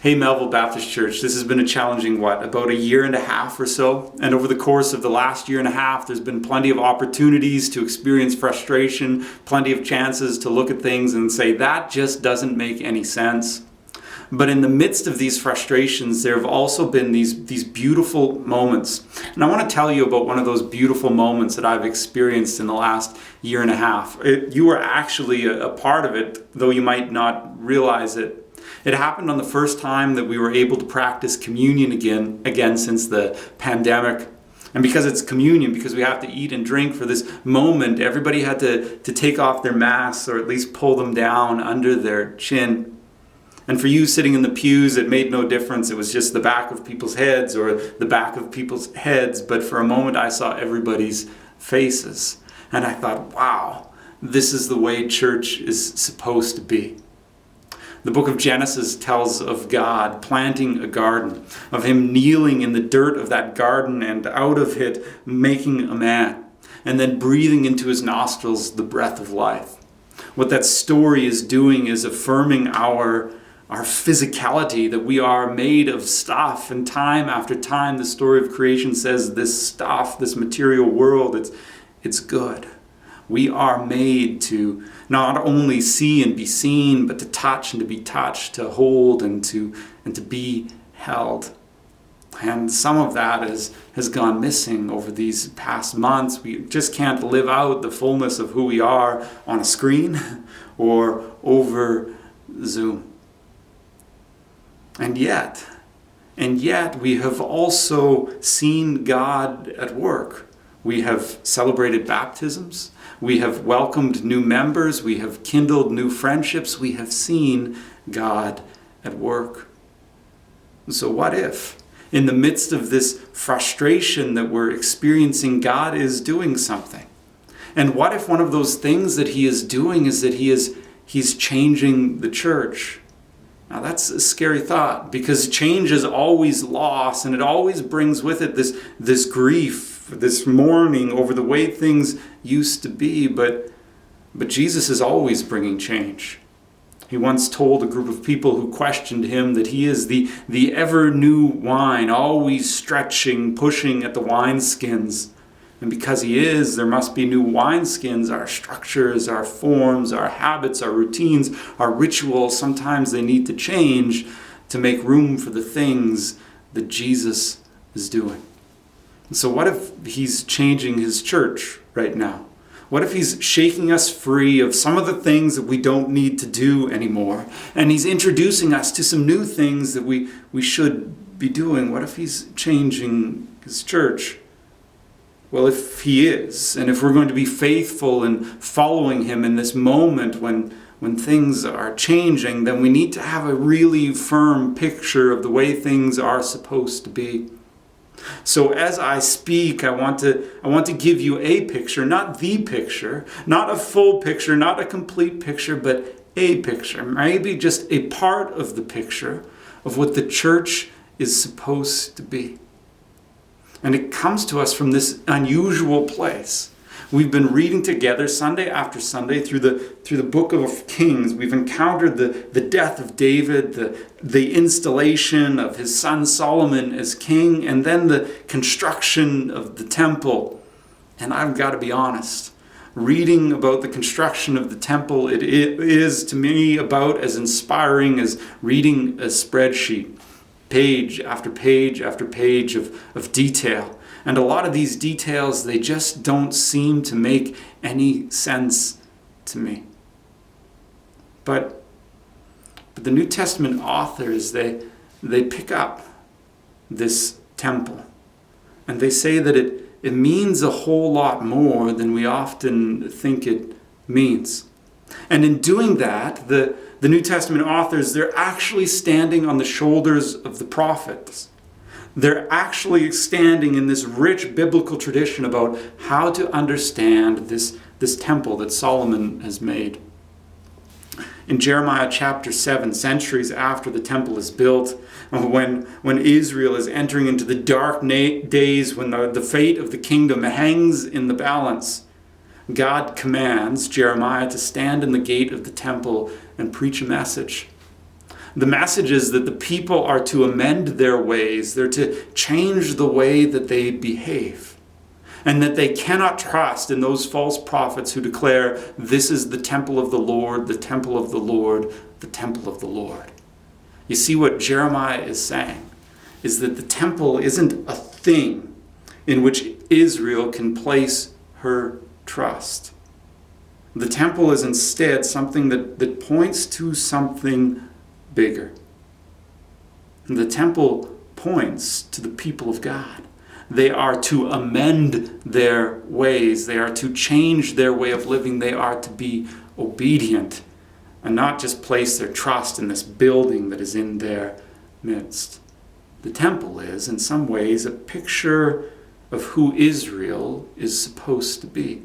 Hey, Melville Baptist Church, this has been a challenging, about a year and a half or so. And over the course of the last year and a half, there's been plenty of opportunities to experience frustration, plenty of chances to look at things and say, that just doesn't make any sense. But in the midst of these frustrations, there have also been these beautiful moments. And I want to tell you about one of those beautiful moments that I've experienced in the last year and a half. You were actually a part of it, though you might not realize it. It happened on the first time that we were able to practice communion again since the pandemic. And because it's communion, because we have to eat and drink for this moment, everybody had to take off their masks or at least pull them down under their chin. And for you sitting in the pews, it made no difference. It was just the back of people's heads or the back of people's heads. But for a moment, I saw everybody's faces. And I thought, wow, this is the way church is supposed to be. The book of Genesis tells of God planting a garden, of him kneeling in the dirt of that garden and out of it making a man, and then breathing into his nostrils the breath of life. What that story is doing is affirming our physicality, that we are made of stuff, and time after time the story of creation says this stuff, this material world, it's good. We are made to not only see and be seen, but to touch and to be touched, to hold and to be held. And some of that has gone missing over these past months. We just can't live out the fullness of who we are on a screen or over Zoom. And yet we have also seen God at work. We have celebrated baptisms. We have welcomed new members. We have kindled new friendships. We have seen God at work. So what if, in the midst of this frustration that we're experiencing, God is doing something? And what if one of those things that he is doing is that he's changing the church? Now that's a scary thought, because change is always loss, and it always brings with it this grief, this mourning over the way things used to be. But Jesus is always bringing change. He once told a group of people who questioned him that he is the ever new wine, always stretching, pushing at the wineskins. And because he is, there must be new wineskins. Our structures, our forms, our habits, our routines, our rituals, sometimes they need to change to make room for the things that Jesus is doing. And so what if he's changing his church right now? What if he's shaking us free of some of the things that we don't need to do anymore? And he's introducing us to some new things that we should be doing. What if he's changing his church? Well, if he is, and if we're going to be faithful in following him in this moment when things are changing, then we need to have a really firm picture of the way things are supposed to be. So as I speak, I want to give you a picture, not the picture, not a full picture, not a complete picture, but a picture, maybe just a part of the picture of what the church is supposed to be. And it comes to us from this unusual place. We've been reading together Sunday after Sunday through the book of Kings. We've encountered the death of David, the installation of his son Solomon as king, and then the construction of the temple. And I've got to be honest, reading about the construction of the temple, it is to me about as inspiring as reading a spreadsheet. Page after page after page of detail. And a lot of these details, they just don't seem to make any sense to me. But the New Testament authors, they pick up this temple. And they say that it means a whole lot more than we often think it means. And in doing that, the New Testament authors, they're actually standing on the shoulders of the prophets. They're actually standing in this rich biblical tradition about how to understand this temple that Solomon has made. In Jeremiah chapter 7, centuries after the temple is built, when Israel is entering into the dark days, when the fate of the kingdom hangs in the balance, God commands Jeremiah to stand in the gate of the temple and preach a message. The message is that the people are to amend their ways. They're to change the way that they behave. And that they cannot trust in those false prophets who declare, this is the temple of the Lord, the temple of the Lord, the temple of the Lord. You see, what Jeremiah is saying is that the temple isn't a thing in which Israel can place her trust. The temple is instead something that points to something bigger. The temple points to the people of God. They are to amend their ways. They are to change their way of living. They are to be obedient and not just place their trust in this building that is in their midst. The temple is, in some ways, a picture of who Israel is supposed to be.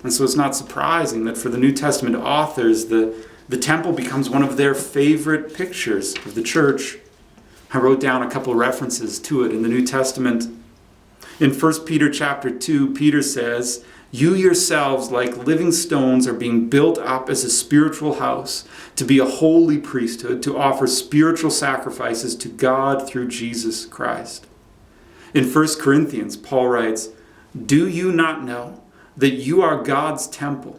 And so it's not surprising that for the New Testament authors, the temple becomes one of their favorite pictures of the church. I wrote down a couple of references to it in the New Testament. In 1 Peter chapter 2, Peter says, "You yourselves, like living stones, are being built up as a spiritual house, to be a holy priesthood, to offer spiritual sacrifices to God through Jesus Christ." In 1 Corinthians, Paul writes, "Do you not know that you are God's temple,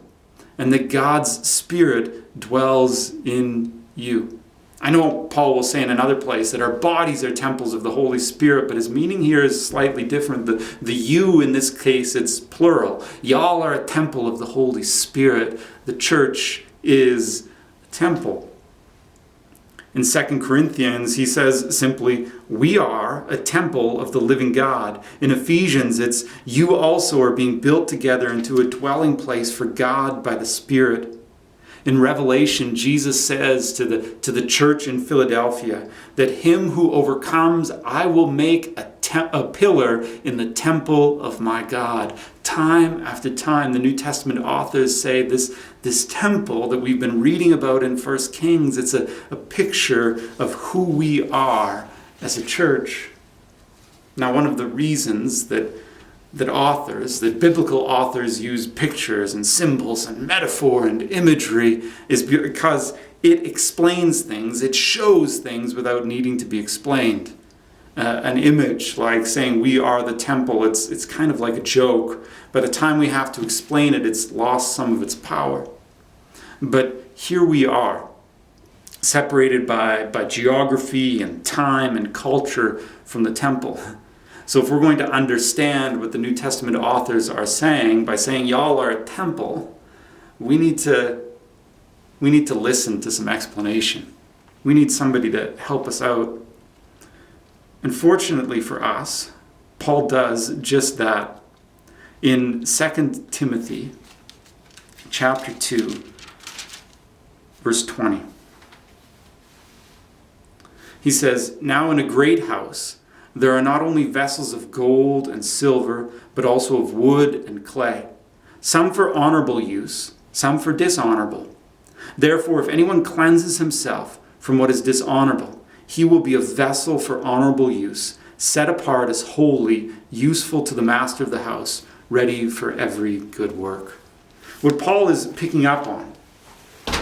and that God's Spirit dwells in you?" I know Paul will say in another place that our bodies are temples of the Holy Spirit, but his meaning here is slightly different. The you in this case, it's plural. Y'all are a temple of the Holy Spirit. The church is a temple. In 2 Corinthians, he says simply, "We are a temple of the living God." In Ephesians, it's, "You also are being built together into a dwelling place for God by the Spirit." In Revelation, Jesus says to the church in Philadelphia that him who overcomes, I will make a pillar in the temple of my God. Time after time, the New Testament authors say this temple that we've been reading about in 1 Kings, it's a picture of who we are as a church. Now, one of the reasons that biblical authors use pictures and symbols and metaphor and imagery is because it explains things, it shows things without needing to be explained. An image like saying we are the temple, it's kind of like a joke. By the time we have to explain it, it's lost some of its power. But here we are, separated by geography and time and culture from the temple. So if we're going to understand what the New Testament authors are saying by saying y'all are a temple, we need to listen to some explanation. We need somebody to help us out. And fortunately for us, Paul does just that. In 2 Timothy chapter 2, verse 20. He says, "Now in a great house there are not only vessels of gold and silver, but also of wood and clay, some for honorable use, some for dishonorable. Therefore, if anyone cleanses himself from what is dishonorable, he will be a vessel for honorable use, set apart as holy, useful to the master of the house, ready for every good work." What Paul is picking up on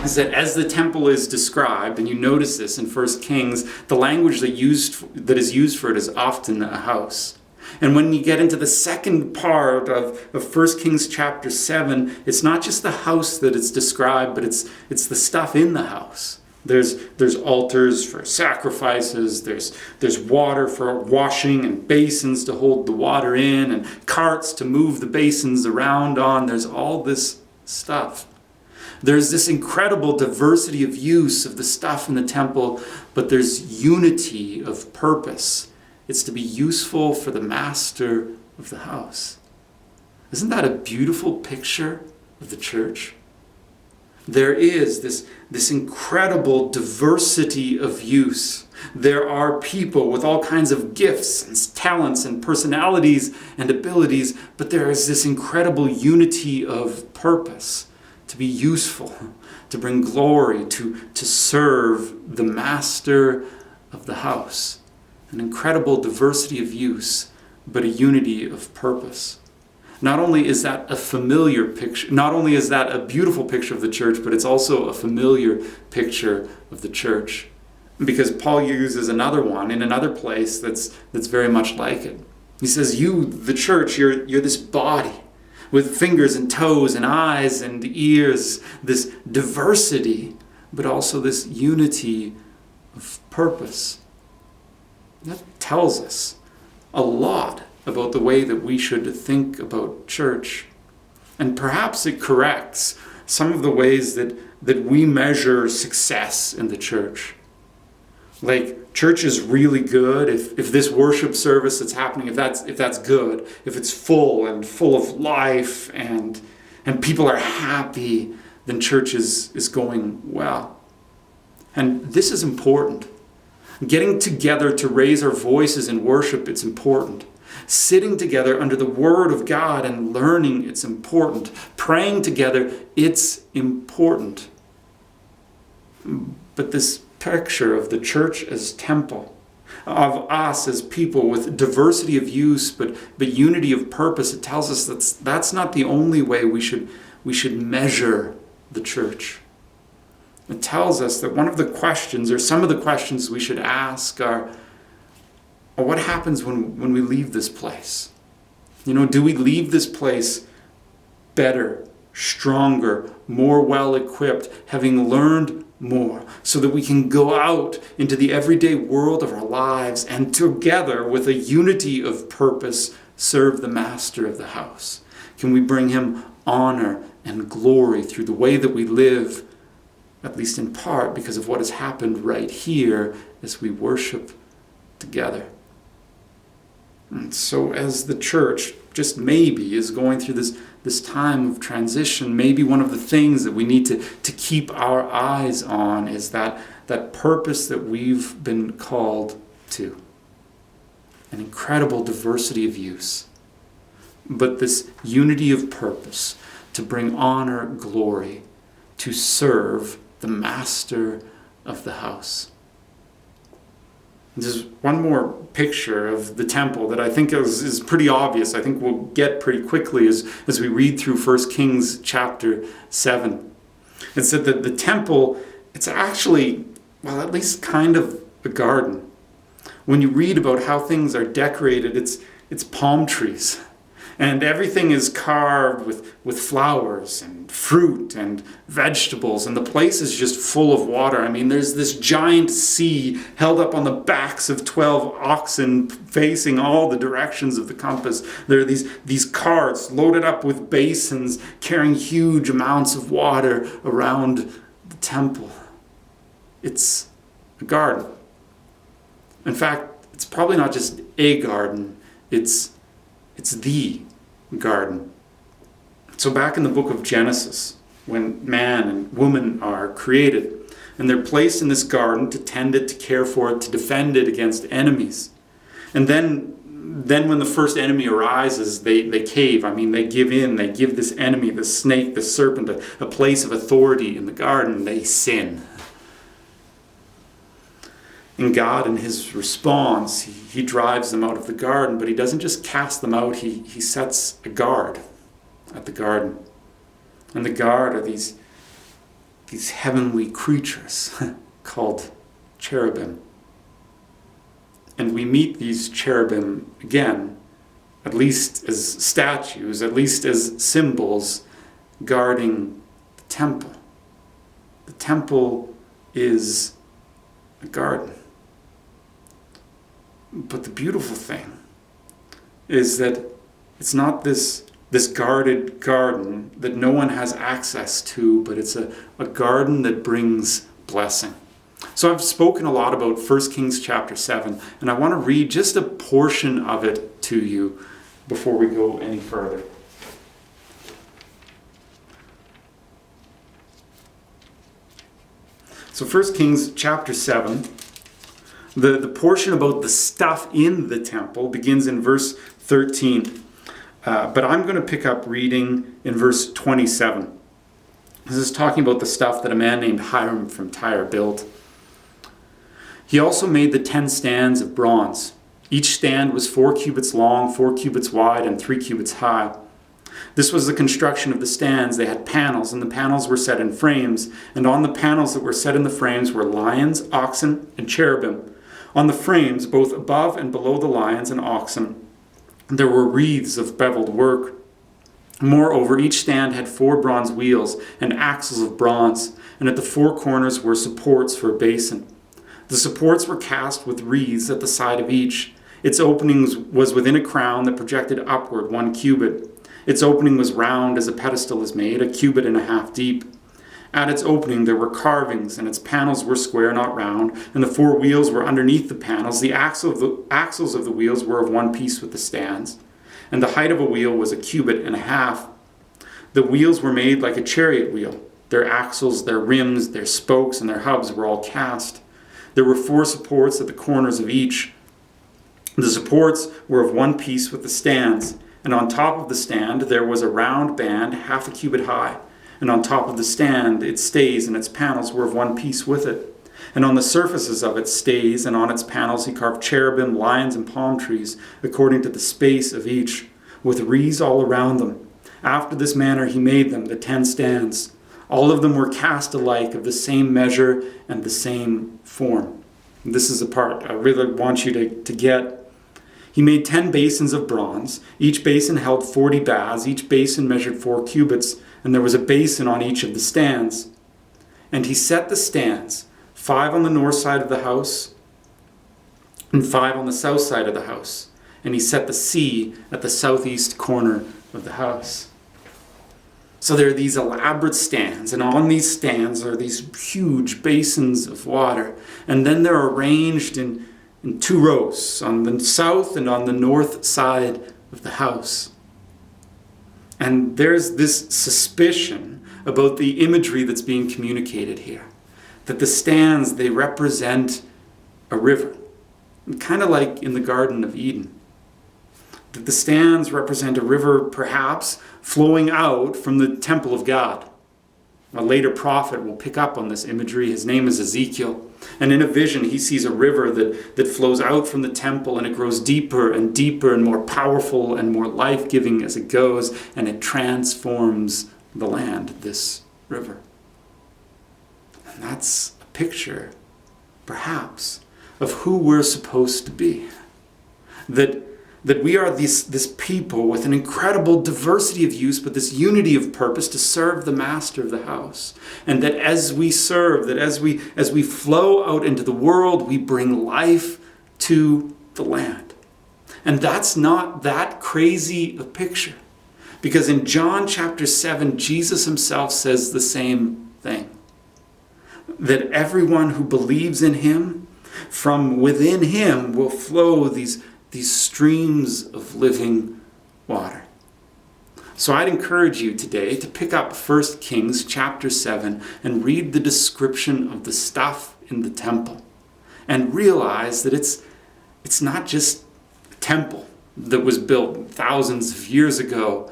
is that as the temple is described, and you notice this in 1 Kings, the language that is used for it is often a house. And when you get into the second part of 1 Kings chapter 7, it's not just the house that it's described, but it's the stuff in the house. There's altars for sacrifices, there's water for washing and basins to hold the water in, and carts to move the basins around on. There's all this stuff. There's this incredible diversity of use of the stuff in the temple, but there's unity of purpose. It's to be useful for the master of the house. Isn't that a beautiful picture of the church? There is this incredible diversity of use. There are people with all kinds of gifts and talents and personalities and abilities, but there is this incredible unity of purpose. To be useful, to bring glory, to serve the master of the house. An incredible diversity of use, but a unity of purpose. Not only is that a familiar picture, not only is that a beautiful picture of the church, but it's also a familiar picture of the church. Because Paul uses another one in another place that's very much like it. He says, you, the church, you're this body with fingers and toes and eyes and ears, this diversity, but also this unity of purpose. That tells us a lot about the way that we should think about church. And perhaps it corrects some of the ways that we measure success in the church. Like, church is really good if this worship service that's happening, if that's good, if it's full of life and people are happy, then church is going well. And this is important. Getting together to raise our voices in worship, it's important. Sitting together under the Word of God and learning, it's important. Praying together, it's important. But this picture of the church as temple, of us as people with diversity of use but unity of purpose, it tells us that's not the only way we should measure the church. It tells us that one of the questions, or some of the questions we should ask are what happens when we leave this place? Do we leave this place better, stronger, more well-equipped, having learned more, so that we can go out into the everyday world of our lives and together with a unity of purpose serve the master of the house? Can we bring him honor and glory through the way that we live, at least in part because of what has happened right here as we worship together? And so as the church just maybe is going through this time of transition, maybe one of the things that we need to keep our eyes on is that purpose that we've been called to. An incredible diversity of use, but this unity of purpose to bring honor, glory, to serve the master of the house. There's one more picture of the temple that I think is pretty obvious. I think we'll get pretty quickly as we read through 1 Kings chapter 7. It said that the temple, it's actually, well, at least kind of a garden. When you read about how things are decorated, it's palm trees. And everything is carved with flowers and fruit and vegetables. And the place is just full of water. I mean, there's this giant sea held up on the backs of 12 oxen facing all the directions of the compass. There are these carts loaded up with basins carrying huge amounts of water around the temple. It's a garden. In fact, it's probably not just a garden. It's the garden. So back in the book of Genesis, when man and woman are created, and they're placed in this garden to tend it, to care for it, to defend it against enemies. And then when the first enemy arises, they cave. I mean, they give in. They give this enemy, the snake, the serpent, a place of authority in the garden. They sin. And God, in his response, he drives them out of the garden, but he doesn't just cast them out, he sets a guard at the garden. And the guard are these heavenly creatures called cherubim. And we meet these cherubim again, at least as statues, at least as symbols, guarding the temple. The temple is a garden. But the beautiful thing is that it's not this guarded garden that no one has access to, but it's a garden that brings blessing. So I've spoken a lot about 1 Kings chapter 7, and I want to read just a portion of it to you before we go any further. So 1 Kings chapter 7, the portion about the stuff in the temple begins in verse 13. But I'm going to pick up reading in verse 27. This is talking about the stuff that a man named Hiram from Tyre built. He also made the 10 stands of bronze. Each stand was 4 cubits long, 4 cubits wide, and 3 cubits high. This was the construction of the stands. They had panels, and the panels were set in frames. And on the panels that were set in the frames were lions, oxen, and cherubim. On the frames, both above and below the lions and oxen, there were wreaths of beveled work. Moreover, each stand had 4 bronze wheels and axles of bronze, and at the 4 corners were supports for a basin. The supports were cast with wreaths at the side of each. Its opening was within a crown that projected upward 1 cubit. Its opening was round as a pedestal is made, 1.5 cubits deep. At its opening there were carvings, and its panels were square, not round, and the 4 wheels were underneath the panels. The axles of the wheels were of one piece with the stands, and the height of a wheel was 1.5 cubits. The wheels were made like a chariot wheel. Their axles, their rims, their spokes, and their hubs were all cast. There were 4 supports at the corners of each. The supports were of one piece with the stands, and on top of the stand there was a round band 0.5 cubit high, and on top of the stand its stays and its panels were of one piece with it. And on the surfaces of its stays and on its panels he carved cherubim, lions, and palm trees, according to the space of each, with wreaths all around them. After this manner he made them, the 10 stands. All of them were cast alike, of the same measure and the same form. And this is the part I really want you to get. He made 10 basins of bronze. Each basin held 40 baths. Each basin measured 4 cubits, and there was a basin on each of the stands. And he set the stands, 5 on the north side of the house, and 5 on the south side of the house. And he set the sea at the southeast corner of the house. So there are these elaborate stands, and on these stands are these huge basins of water. And then they're arranged in 2 rows, on the south and on the north side of the house. And there's this suspicion about the imagery that's being communicated here, that the stands, they represent a river, kind of like in the Garden of Eden. That the stands represent a river perhaps flowing out from the temple of God. A later prophet will pick up on this imagery. His name is Ezekiel. And in a vision, he sees a river that flows out from the temple, and it grows deeper and deeper and more powerful and more life-giving as it goes, and it transforms the land, this river. And that's a picture, perhaps, of who we're supposed to be. That we are this people with an incredible diversity of use, but this unity of purpose to serve the master of the house. And that as we serve, that as we flow out into the world, we bring life to the land. And that's not that crazy a picture. Because in John chapter 7, Jesus himself says the same thing. That everyone who believes in him, from within him will flow these streams of living water. So I'd encourage you today to pick up 1 Kings chapter 7 and read the description of the stuff in the temple and realize that it's not just a temple that was built thousands of years ago.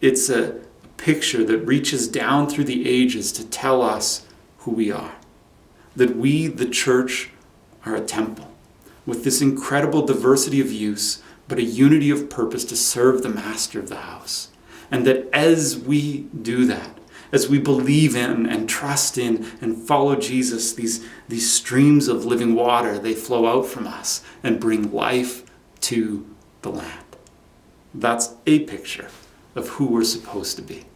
It's a picture that reaches down through the ages to tell us who we are. That we, the church, are a temple with this incredible diversity of use, but a unity of purpose to serve the master of the house. And that as we do that, as we believe in and trust in and follow Jesus, these streams of living water, they flow out from us and bring life to the land. That's a picture of who we're supposed to be.